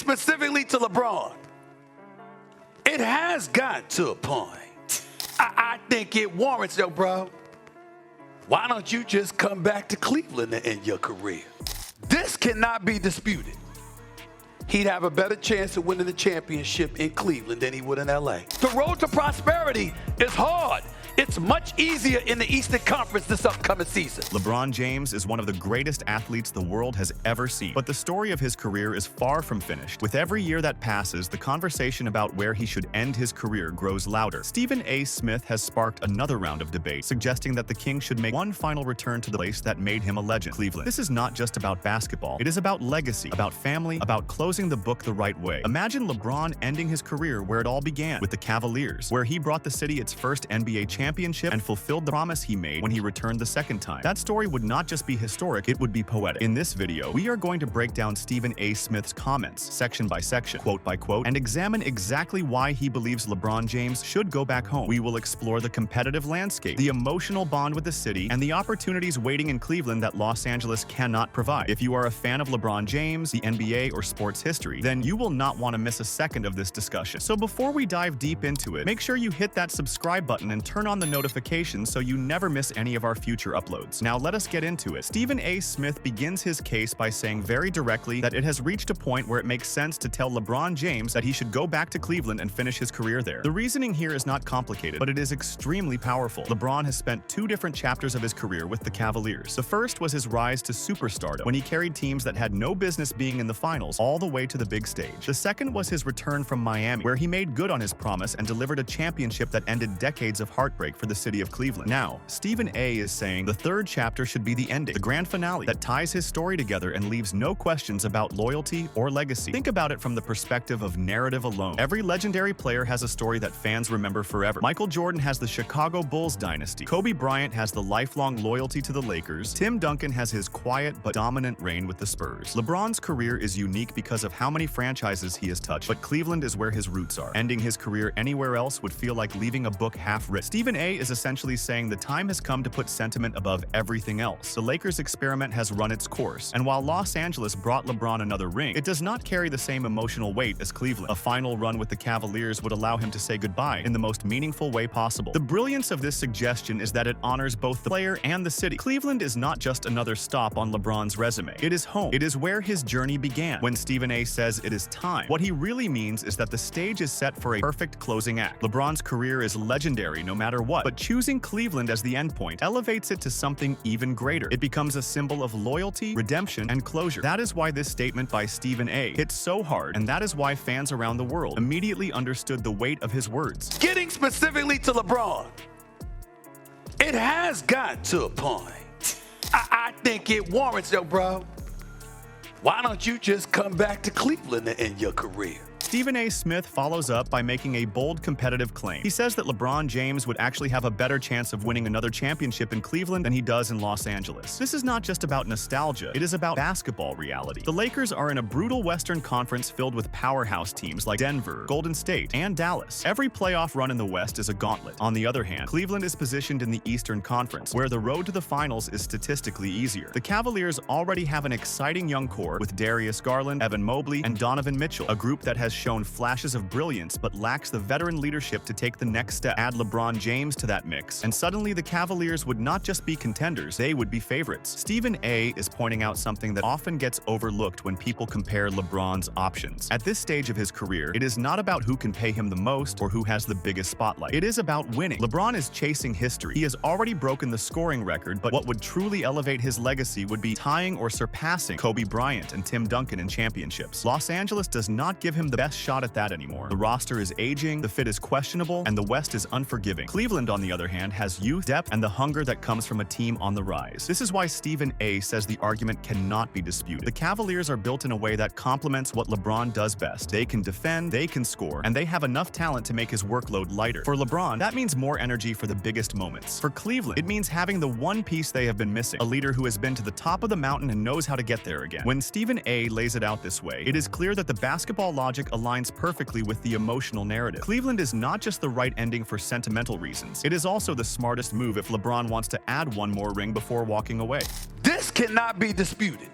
specifically to LeBron, it has got to a point. I think it warrants, yo, bro. Why don't you just come back to Cleveland to end your career? This cannot be disputed. He'd have a better chance of winning the championship in Cleveland than he would in LA. The road to prosperity is hard. It's much easier in the Eastern Conference this upcoming season. LeBron James is one of the greatest athletes the world has ever seen. But the story of his career is far from finished. With every year that passes, the conversation about where he should end his career grows louder. Stephen A. Smith has sparked another round of debate, suggesting that the King should make one final return to the place that made him a legend, Cleveland. This is not just about basketball. It is about legacy, about family, about closing the book the right way. Imagine LeBron ending his career where it all began, with the Cavaliers, where he brought the city its first NBA championship and fulfilled the promise he made when he returned the second time. That story would not just be historic, it would be poetic. In this video, we are going to break down Stephen A. Smith's comments, section by section, quote by quote, and examine exactly why he believes LeBron James should go back home. We will explore the competitive landscape, the emotional bond with the city, and the opportunities waiting in Cleveland that Los Angeles cannot provide. If you are a fan of LeBron James, the NBA, or sports history, then you will not want to miss a second of this discussion. So before we dive deep into it, make sure you hit that subscribe button and turn on the notifications so you never miss any of our future uploads. Now let us get into it. Stephen A. Smith begins his case by saying very directly that it has reached a point where it makes sense to tell LeBron James that he should go back to Cleveland and finish his career there. The reasoning here is not complicated, but it is extremely powerful. LeBron has spent two different chapters of his career with the Cavaliers. The first was his rise to superstardom, when he carried teams that had no business being in the finals all the way to the big stage. The second was his return from Miami, where he made good on his promise and delivered a championship that ended decades of heartbreak for the city of Cleveland. Now, Stephen A. is saying the third chapter should be the ending, the grand finale that ties his story together and leaves no questions about loyalty or legacy. Think about it from the perspective of narrative alone. Every legendary player has a story that fans remember forever. Michael Jordan has the Chicago Bulls dynasty. Kobe Bryant has the lifelong loyalty to the Lakers. Tim Duncan has his quiet but dominant reign with the Spurs. LeBron's career is unique because of how many franchises he has touched, but Cleveland is where his roots are. Ending his career anywhere else would feel like leaving a book half-written. Stephen A. is essentially saying the time has come to put sentiment above everything else. The Lakers experiment has run its course, and while Los Angeles brought LeBron another ring, it does not carry the same emotional weight as Cleveland. A final run with the Cavaliers would allow him to say goodbye in the most meaningful way possible. The brilliance of this suggestion is that it honors both the player and the city. Cleveland is not just another stop on LeBron's resume. It is home. It is where his journey began. When Stephen A. says it is time, what he really means is that the stage is set for a perfect closing act. LeBron's career is legendary no matter what, but choosing Cleveland as the endpoint elevates it to something even greater. It becomes a symbol of loyalty, redemption, and closure. That is why this statement by Stephen A. hit so hard, and that is why fans around the world immediately understood the weight of his words. Getting specifically to LeBron, it has got to a point. I think it warrants, yo, bro. Why don't you just come back to Cleveland to end your career? Stephen A. Smith follows up by making a bold competitive claim. He says that LeBron James would actually have a better chance of winning another championship in Cleveland than he does in Los Angeles. This is not just about nostalgia, it is about basketball reality. The Lakers are in a brutal Western Conference filled with powerhouse teams like Denver, Golden State, and Dallas. Every playoff run in the West is a gauntlet. On the other hand, Cleveland is positioned in the Eastern Conference, where the road to the finals is statistically easier. The Cavaliers already have an exciting young core with Darius Garland, Evan Mobley, and Donovan Mitchell, a group that has shown flashes of brilliance but lacks the veteran leadership to take the next step. Add LeBron James to that mix, and suddenly the Cavaliers would not just be contenders, they would be favorites. Stephen A. is pointing out something that often gets overlooked when people compare LeBron's options. At this stage of his career, it is not about who can pay him the most or who has the biggest spotlight. It is about winning. LeBron is chasing history. He has already broken the scoring record, but what would truly elevate his legacy would be tying or surpassing Kobe Bryant and Tim Duncan in championships. Los Angeles does not give him the best shot at that anymore. The roster is aging, the fit is questionable, and the West is unforgiving. Cleveland, on the other hand, has youth, depth, and the hunger that comes from a team on the rise. This is why Stephen A. says the argument cannot be disputed. The Cavaliers are built in a way that complements what LeBron does best. They can defend, they can score, and they have enough talent to make his workload lighter. For LeBron, that means more energy for the biggest moments. For Cleveland, it means having the one piece they have been missing, a leader who has been to the top of the mountain and knows how to get there again. When Stephen A. lays it out this way, it is clear that the basketball logic aligns perfectly with the emotional narrative. Cleveland is not just the right ending for sentimental reasons. It is also the smartest move if LeBron wants to add one more ring before walking away. This cannot be disputed.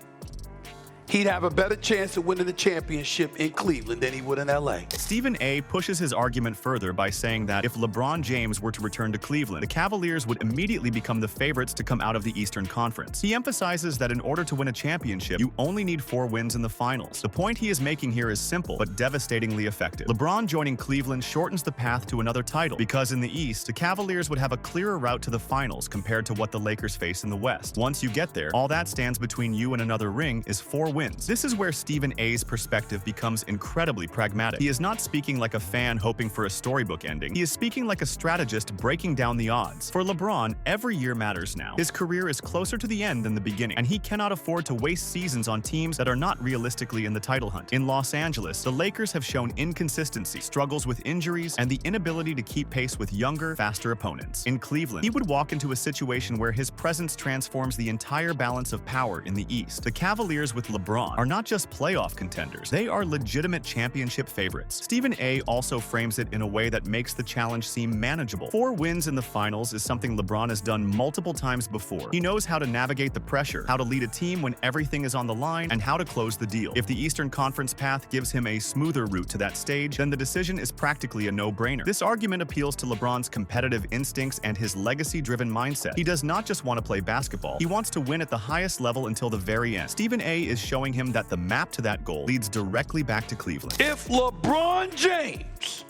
he'd have a better chance of winning the championship in Cleveland than he would in LA. Stephen A. pushes his argument further by saying that if LeBron James were to return to Cleveland, the Cavaliers would immediately become the favorites to come out of the Eastern Conference. He emphasizes that in order to win a championship, you only need 4 wins in the finals. The point he is making here is simple, but devastatingly effective. LeBron joining Cleveland shortens the path to another title, because in the East, the Cavaliers would have a clearer route to the finals compared to what the Lakers face in the West. Once you get there, all that stands between you and another ring is 4 wins. This is where Stephen A.'s perspective becomes incredibly pragmatic. He is not speaking like a fan hoping for a storybook ending. He is speaking like a strategist breaking down the odds. For LeBron, every year matters now. His career is closer to the end than the beginning, and he cannot afford to waste seasons on teams that are not realistically in the title hunt. In Los Angeles, the Lakers have shown inconsistency, struggles with injuries, and the inability to keep pace with younger, faster opponents. In Cleveland, he would walk into a situation where his presence transforms the entire balance of power in the East. The Cavaliers with LeBron are not just playoff contenders, they are legitimate championship favorites. Stephen A. also frames it in a way that makes the challenge seem manageable. 4 wins in the finals is something LeBron has done multiple times before. He knows how to navigate the pressure, how to lead a team when everything is on the line, and how to close the deal. If the Eastern Conference path gives him a smoother route to that stage, then the decision is practically a no-brainer. This argument appeals to LeBron's competitive instincts and his legacy-driven mindset. He does not just want to play basketball, he wants to win at the highest level until the very end. Stephen A. is showing him that the map to that goal leads directly back to Cleveland. If LeBron James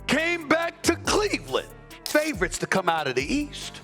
came back to Cleveland, favorites to come out of the East,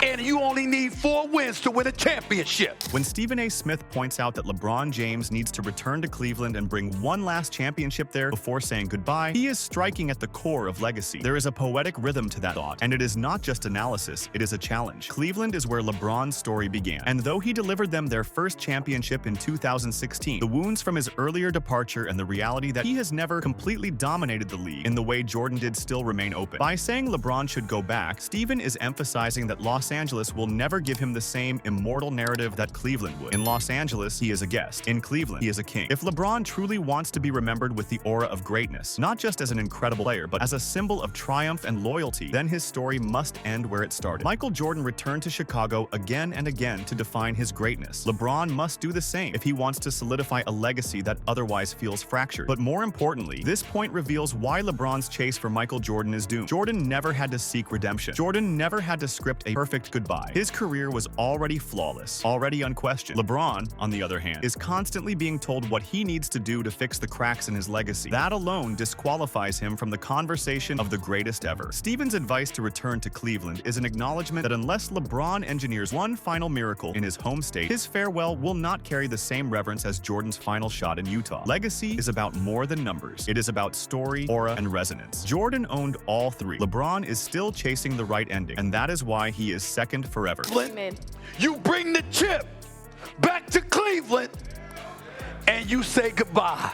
and you only need 4 wins to win a championship. When Stephen A. Smith points out that LeBron James needs to return to Cleveland and bring one last championship there before saying goodbye, he is striking at the core of legacy. There is a poetic rhythm to that thought, and it is not just analysis, it is a challenge. Cleveland is where LeBron's story began, and though he delivered them their first championship in 2016, the wounds from his earlier departure and the reality that he has never completely dominated the league in the way Jordan did still remain open. By saying LeBron should go back, Stephen is emphasizing that Los Angeles will never give him the same immortal narrative that Cleveland would. In Los Angeles, he is a guest. In Cleveland, he is a king. If LeBron truly wants to be remembered with the aura of greatness, not just as an incredible player, but as a symbol of triumph and loyalty, then his story must end where it started. Michael Jordan returned to Chicago again and again to define his greatness. LeBron must do the same if he wants to solidify a legacy that otherwise feels fractured. But more importantly, this point reveals why LeBron's chase for Michael Jordan is doomed. Jordan never had to seek redemption. Jordan never had to script a perfect goodbye. His career was already flawless, already unquestioned. LeBron, on the other hand, is constantly being told what he needs to do to fix the cracks in his legacy. That alone disqualifies him from the conversation of the greatest ever. Stephen's advice to return to Cleveland is an acknowledgement that unless LeBron engineers one final miracle in his home state, his farewell will not carry the same reverence as Jordan's final shot in Utah. Legacy is about more than numbers. It is about story, aura, and resonance. Jordan owned all 3. LeBron is still chasing the right ending, and that is why he is second forever. Amen. You bring the chip back to Cleveland and you say goodbye.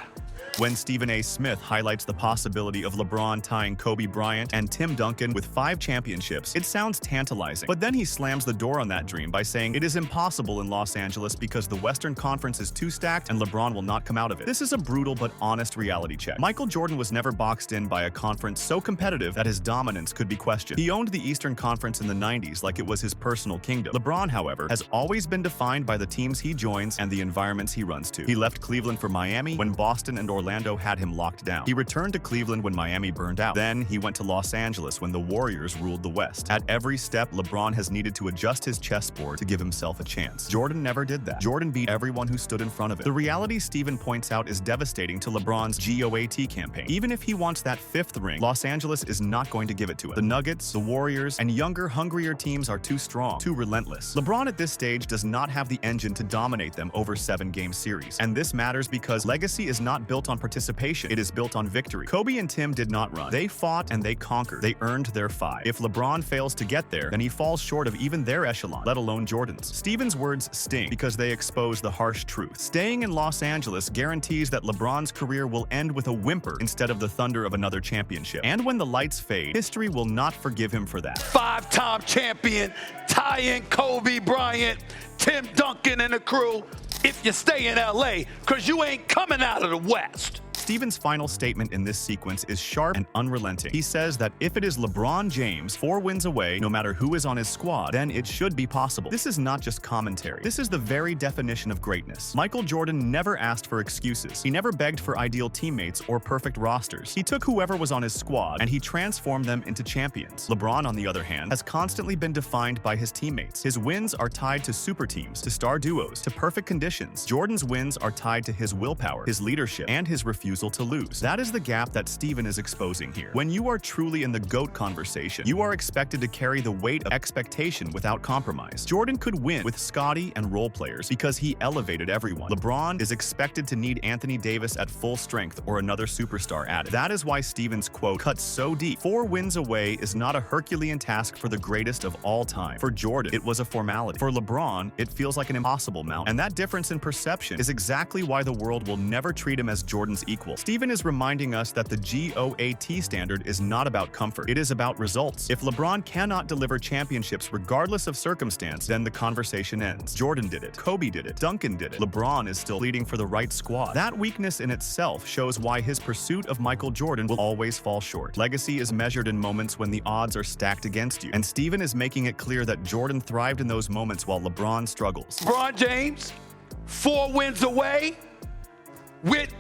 When Stephen A. Smith highlights the possibility of LeBron tying Kobe Bryant and Tim Duncan with 5 championships, it sounds tantalizing. But then he slams the door on that dream by saying it is impossible in Los Angeles because the Western Conference is too stacked and LeBron will not come out of it. This is a brutal but honest reality check. Michael Jordan was never boxed in by a conference so competitive that his dominance could be questioned. He owned the Eastern Conference in the 90s like it was his personal kingdom. LeBron, however, has always been defined by the teams he joins and the environments he runs to. He left Cleveland for Miami when Boston and Orlando had him locked down. He returned to Cleveland when Miami burned out. Then he went to Los Angeles when the Warriors ruled the West. At every step, LeBron has needed to adjust his chessboard to give himself a chance. Jordan never did that. Jordan beat everyone who stood in front of him. The reality Stephen points out is devastating to LeBron's GOAT campaign. Even if he wants that 5th ring, Los Angeles is not going to give it to him. The Nuggets, the Warriors, and younger, hungrier teams are too strong, too relentless. LeBron at this stage does not have the engine to dominate them over 7-game series. And this matters because legacy is not built on participation. It is built on victory. Kobe and Tim did not run. They fought and they conquered. They earned their 5. If LeBron fails to get there, then he falls short of even their echelon, let alone Jordan's. Stephen's words sting because they expose the harsh truth. Staying in Los Angeles guarantees that LeBron's career will end with a whimper instead of the thunder of another championship. And when the lights fade, history will not forgive him for that. 5-time champion, tying Kobe Bryant, Tim Duncan and the crew, if you stay in LA, because you ain't coming out of the West. Steven's final statement in this sequence is sharp and unrelenting. He says that if it is LeBron James 4 wins away, no matter who is on his squad, then it should be possible. This is not just commentary. This is the very definition of greatness. Michael Jordan never asked for excuses. He never begged for ideal teammates or perfect rosters. He took whoever was on his squad and he transformed them into champions. LeBron, on the other hand, has constantly been defined by his teammates. His wins are tied to super teams, to star duos, to perfect conditions. Jordan's wins are tied to his willpower, his leadership, and his refusal to lose. That is the gap that Steven is exposing here. When you are truly in the GOAT conversation, you are expected to carry the weight of expectation without compromise. Jordan could win with Scottie and role players because he elevated everyone. LeBron is expected to need Anthony Davis at full strength or another superstar added. That is why Steven's quote cuts so deep. 4 wins away is not a Herculean task for the greatest of all time. For Jordan, it was a formality. For LeBron, it feels like an impossible mountain. And that difference in perception is exactly why the world will never treat him as Jordan's equal. Steven is reminding us that the GOAT standard is not about comfort. It is about results. If LeBron cannot deliver championships regardless of circumstance, then the conversation ends. Jordan did it. Kobe did it. Duncan did it. LeBron is still pleading for the right squad. That weakness in itself shows why his pursuit of Michael Jordan will always fall short. Legacy is measured in moments when the odds are stacked against you. And Steven is making it clear that Jordan thrived in those moments while LeBron struggles. LeBron James, 4 wins away with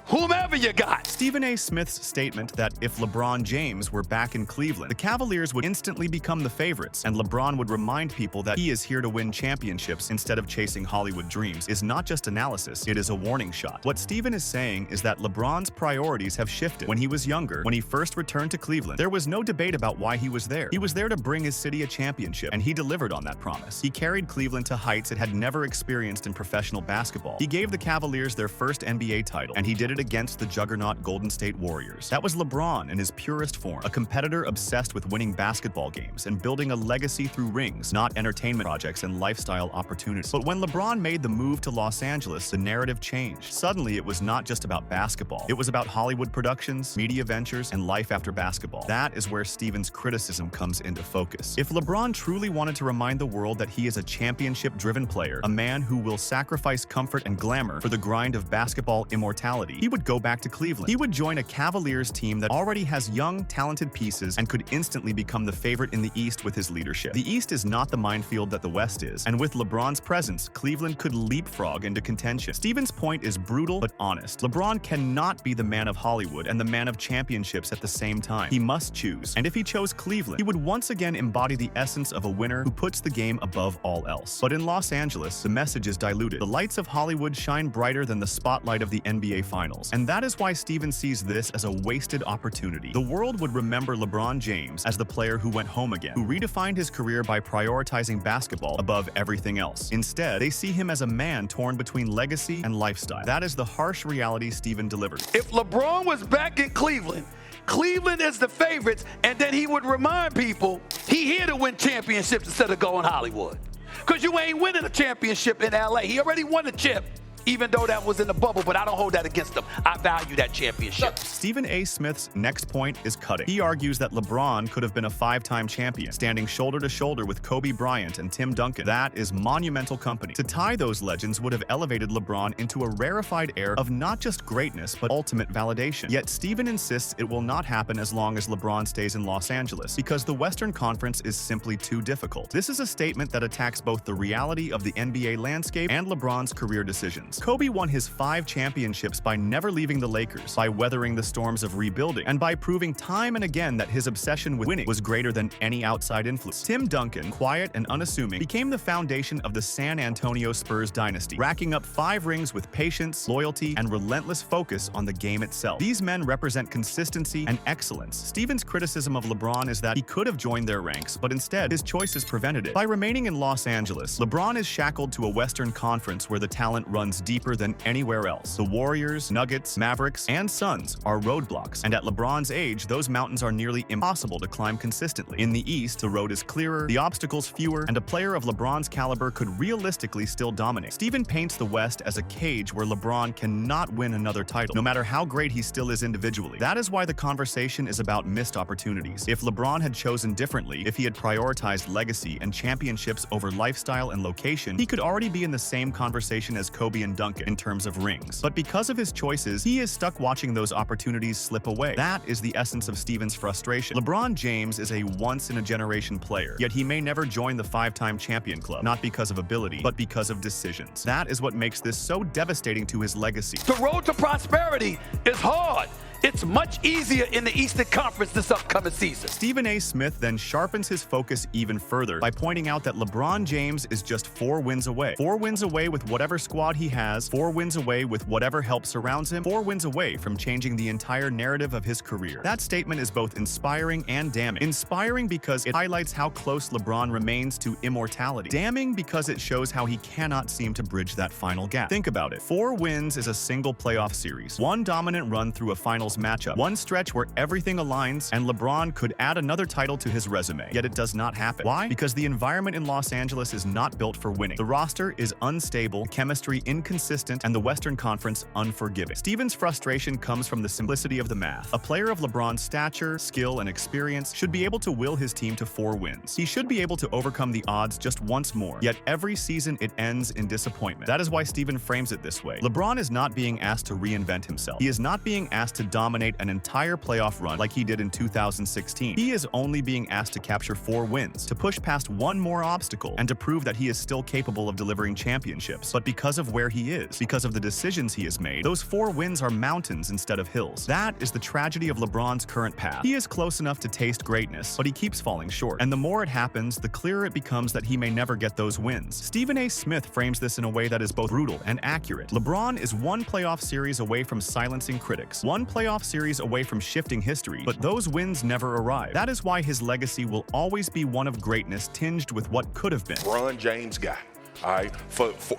whomever you got. Stephen A. Smith's statement that if LeBron James were back in Cleveland, the Cavaliers would instantly become the favorites, and LeBron would remind people that he is here to win championships instead of chasing Hollywood dreams, is not just analysis, it is a warning shot. What Stephen is saying is that LeBron's priorities have shifted. When he was younger, when he first returned to Cleveland, there was no debate about why he was there. He was there to bring his city a championship, and he delivered on that promise. He carried Cleveland to heights it had never experienced in professional basketball. He gave the Cavaliers their first NBA title, and he did it against the juggernaut Golden State Warriors. That was LeBron in his purest form, a competitor obsessed with winning basketball games and building a legacy through rings, not entertainment projects and lifestyle opportunities. But when LeBron made the move to Los Angeles, the narrative changed. Suddenly, it was not just about basketball. It was about Hollywood productions, media ventures, and life after basketball. That is where Steven's criticism comes into focus. If LeBron truly wanted to remind the world that he is a championship-driven player, a man who will sacrifice comfort and glamour for the grind of basketball immortality, he would go back to Cleveland. He would join a Cavaliers team that already has young, talented pieces and could instantly become the favorite in the East with his leadership. The East is not the minefield that the West is, and with LeBron's presence, Cleveland could leapfrog into contention. Steven's point is brutal but honest. LeBron cannot be the man of Hollywood and the man of championships at the same time. He must choose, and if he chose Cleveland, he would once again embody the essence of a winner who puts the game above all else. But in Los Angeles, the message is diluted. The lights of Hollywood shine brighter than the spotlight of the NBA Finals, and that is why Steven sees this as a wasted opportunity. The world would remember LeBron James as the player who went home again, who redefined his career by prioritizing basketball above everything else. Instead, they see him as a man torn between legacy and lifestyle. That is the harsh reality Steven delivers. If LeBron was back in Cleveland, Cleveland is the favorites, and then he would remind people he here to win championships instead of going Hollywood. Because you ain't winning a championship in LA. He already won a chip, even though that was in the bubble, but I don't hold that against him. I value that championship. Stephen A. Smith's next point is cutting. He argues that LeBron could have been a 5-time champion, standing shoulder to shoulder with Kobe Bryant and Tim Duncan. That is monumental company. To tie those legends would have elevated LeBron into a rarefied air of not just greatness, but ultimate validation. Yet Stephen insists it will not happen as long as LeBron stays in Los Angeles, because the Western Conference is simply too difficult. This is a statement that attacks both the reality of the NBA landscape and LeBron's career decisions. Kobe won his 5 championships by never leaving the Lakers, by weathering the storms of rebuilding, and by proving time and again that his obsession with winning was greater than any outside influence. Tim Duncan, quiet and unassuming, became the foundation of the San Antonio Spurs dynasty, racking up 5 rings with patience, loyalty, and relentless focus on the game itself. These men represent consistency and excellence. Steven's criticism of LeBron is that he could have joined their ranks, but instead, his choices prevented it. By remaining in Los Angeles, LeBron is shackled to a Western Conference where the talent runs deeper than anywhere else. The Warriors, Nuggets, Mavericks, and Suns are roadblocks, and at LeBron's age, those mountains are nearly impossible to climb consistently. In the East, the road is clearer, the obstacles fewer, and a player of LeBron's caliber could realistically still dominate. Steven paints the West as a cage where LeBron cannot win another title, no matter how great he still is individually. That is why the conversation is about missed opportunities. If LeBron had chosen differently, if he had prioritized legacy and championships over lifestyle and location, he could already be in the same conversation as Kobe and Duncan in terms of rings. But because of his choices, he is stuck watching those opportunities slip away. That is the essence of Steven's frustration. LeBron James is a once-in-a-generation player, yet he may never join the 5-time champion club, not because of ability, but because of decisions. That is what makes this so devastating to his legacy. The road to prosperity is hard. It's much easier in the Eastern Conference this upcoming season. Stephen A. Smith then sharpens his focus even further by pointing out that LeBron James is just 4 wins away. 4 wins away with whatever squad he has, 4 wins away with whatever help surrounds him, 4 wins away from changing the entire narrative of his career. That statement is both inspiring and damning. Inspiring because it highlights how close LeBron remains to immortality. Damning because it shows how he cannot seem to bridge that final gap. Think about it. 4 wins is a single playoff series. 1 dominant run through a finals matchup. 1 stretch where everything aligns, and LeBron could add another title to his resume. Yet it does not happen. Why? Because the environment in Los Angeles is not built for winning. The roster is unstable, chemistry inconsistent, and the Western Conference unforgiving. Steven's frustration comes from the simplicity of the math. A player of LeBron's stature, skill, and experience should be able to will his team to 4 wins. He should be able to overcome the odds just once more. Yet every season it ends in disappointment. That is why Steven frames it this way. LeBron is not being asked to reinvent himself. He is not being asked to dominate an entire playoff run like he did in 2016. He is only being asked to capture 4 wins, to push past 1 more obstacle, and to prove that he is still capable of delivering championships. But because of where he is, because of the decisions he has made, those 4 wins are mountains instead of hills. That is the tragedy of LeBron's current path. He is close enough to taste greatness, but he keeps falling short. And the more it happens, the clearer it becomes that he may never get those wins. Stephen A. Smith frames this in a way that is both brutal and accurate. LeBron is 1 playoff series away from silencing critics, 1 playoff series away from shifting history, but those wins never arrive. That is why his legacy will always be one of greatness tinged with what could have been. LeBron James guy. All right,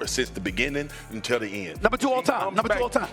since the beginning until the end. Number 2 all time. Number 2 all time.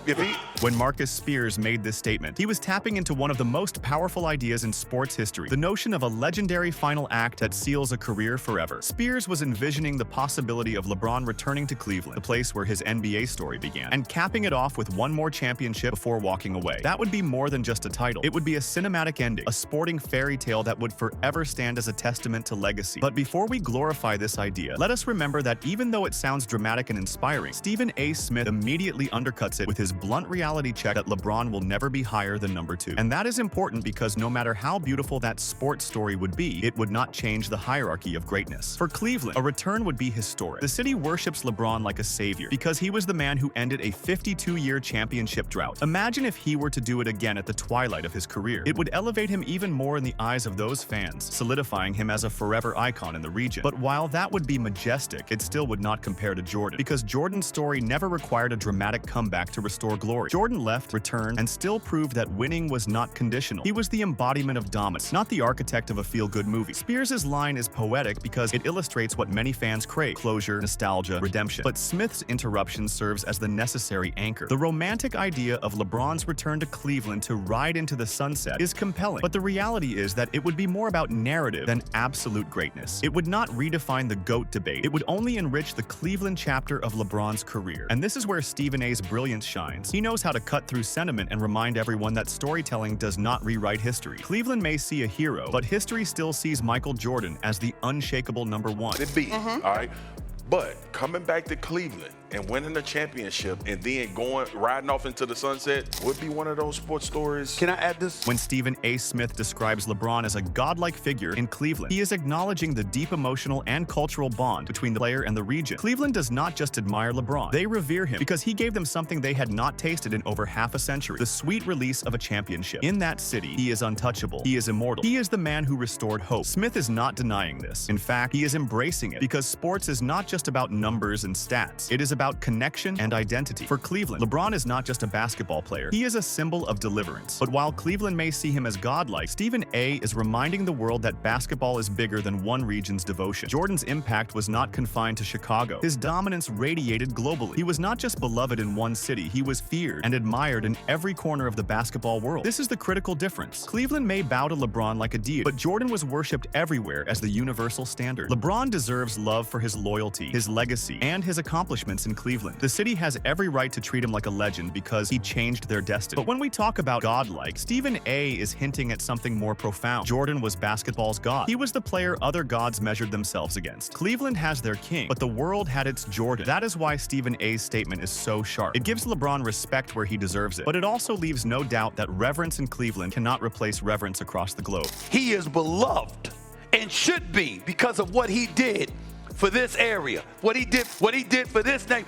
When Marcus Spears made this statement, he was tapping into one of the most powerful ideas in sports history, the notion of a legendary final act that seals a career forever. Spears was envisioning the possibility of LeBron returning to Cleveland, the place where his NBA story began, and capping it off with 1 more championship before walking away. That would be more than just a title. It would be a cinematic ending, a sporting fairy tale that would forever stand as a testament to legacy. But before we glorify this idea, let us remember that even though it sounds dramatic and inspiring, Stephen A. Smith immediately undercuts it with his blunt reality check that LeBron will never be higher than number 2. And that is important because no matter how beautiful that sports story would be, it would not change the hierarchy of greatness. For Cleveland, a return would be historic. The city worships LeBron like a savior because he was the man who ended a 52-year championship drought. Imagine if he were to do it again at the twilight of his career. It would elevate him even more in the eyes of those fans, solidifying him as a forever icon in the region. But while that would be majestic, it still would not compare to Jordan, because Jordan's story never required a dramatic comeback to restore glory. Jordan left, returned, and still proved that winning was not conditional. He was the embodiment of dominance, not the architect of a feel-good movie. Spears' line is poetic because it illustrates what many fans crave: closure, nostalgia, redemption. But Smith's interruption serves as the necessary anchor. The romantic idea of LeBron's return to Cleveland to ride into the sunset is compelling, but the reality is that it would be more about narrative than absolute greatness. It would not redefine the GOAT debate. It would only enrich the Cleveland chapter of LeBron's career. And this is where Stephen A.'s brilliance shines. He knows how to cut through sentiment and remind everyone that storytelling does not rewrite history. Cleveland may see a hero, but history still sees Michael Jordan as the unshakable number 1. It be, all right? But coming back to Cleveland and winning a championship and then riding off into the sunset would be one of those sports stories. Can I add this? When Stephen A. Smith describes LeBron as a godlike figure in Cleveland, he is acknowledging the deep emotional and cultural bond between the player and the region. Cleveland does not just admire LeBron, they revere him because he gave them something they had not tasted in over half a century: the sweet release of a championship. In that city, he is untouchable, he is immortal, he is the man who restored hope. Smith is not denying this. In fact, he is embracing it, because sports is not just about numbers and stats. It is about connection and identity. For Cleveland, LeBron is not just a basketball player. He is a symbol of deliverance. But while Cleveland may see him as godlike, Stephen A. is reminding the world that basketball is bigger than one region's devotion. Jordan's impact was not confined to Chicago. His dominance radiated globally. He was not just beloved in one city, he was feared and admired in every corner of the basketball world. This is the critical difference. Cleveland may bow to LeBron like a deity, but Jordan was worshipped everywhere as the universal standard. LeBron deserves love for his loyalty, his legacy, and his accomplishments reverence in Cleveland. The city has every right to treat him like a legend because he changed their destiny. But when we talk about godlike, Stephen A. is hinting at something more profound. Jordan was basketball's god. He was the player other gods measured themselves against. Cleveland has their king, but the world had its Jordan. That is why Stephen A.'s statement is so sharp. It gives LeBron respect where he deserves it, but it also leaves no doubt that reverence in Cleveland cannot replace reverence across the globe. He is beloved and should be because of what he did for this area, what he did for this name.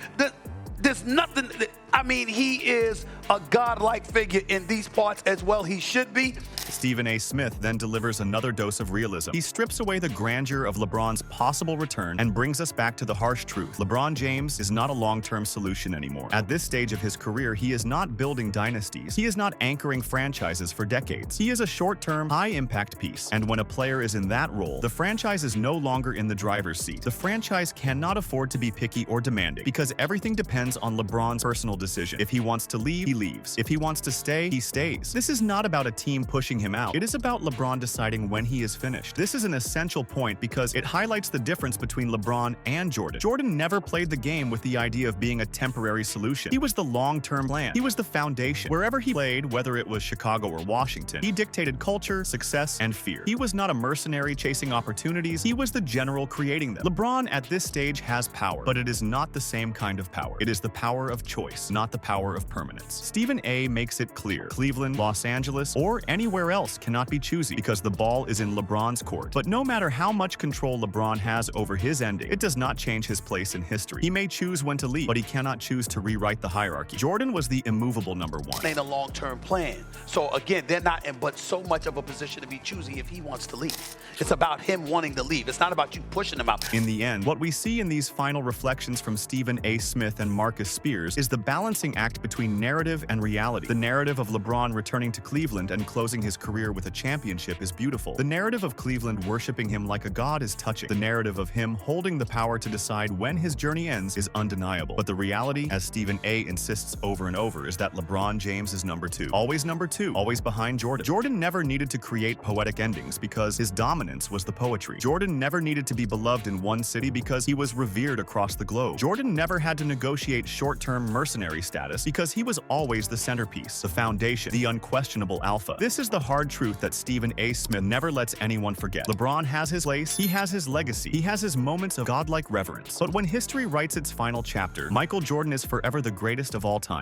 There's nothing. I mean, he is a godlike figure in these parts as well. He should be. Stephen A. Smith then delivers another dose of realism. He strips away the grandeur of LeBron's possible return and brings us back to the harsh truth. LeBron James is not a long-term solution anymore. At this stage of his career, he is not building dynasties. He is not anchoring franchises for decades. He is a short-term, high-impact piece. And when a player is in that role, the franchise is no longer in the driver's seat. The franchise cannot afford to be picky or demanding because everything depends on LeBron's personal decision. If he wants to leave, he leaves. If he wants to stay, he stays. This is not about a team pushing him out. It is about LeBron deciding when he is finished. This is an essential point because it highlights the difference between LeBron and Jordan. Jordan never played the game with the idea of being a temporary solution. He was the long-term plan. He was the foundation. Wherever he played, whether it was Chicago or Washington, he dictated culture, success, and fear. He was not a mercenary chasing opportunities. He was the general creating them. LeBron at this stage has power, but it is not the same kind of power. It is the power of choice, not the power of permanence. Stephen A. makes it clear. Cleveland, Los Angeles, or anywhere else cannot be choosy because the ball is in LeBron's court. But no matter how much control LeBron has over his ending, it does not change his place in history. He may choose when to leave, but he cannot choose to rewrite the hierarchy. Jordan was the immovable number one. Ain't a long-term plan. So again, they're not in but so much of a position to be choosy if he wants to leave. It's about him wanting to leave. It's not about you pushing him out. In the end, what we see in these final reflections from Stephen A. Smith and Marcus Spears is the balancing act between narrative and reality. The narrative of LeBron returning to Cleveland and closing his career with a championship is beautiful. The narrative of Cleveland worshiping him like a god is touching. The narrative of him holding the power to decide when his journey ends is undeniable. But the reality, as Stephen A. insists over and over, is that LeBron James is number two, always behind Jordan. Jordan never needed to create poetic endings because his dominance was the poetry. Jordan never needed to be beloved in one city because he was revered across the globe. Jordan never had to negotiate short-term mercenary status because he was always the centerpiece, the foundation, the unquestionable alpha. This is the hard truth that Stephen A. Smith never lets anyone forget. LeBron has his place, he has his legacy, he has his moments of godlike reverence. But when history writes its final chapter, Michael Jordan is forever the greatest of all time.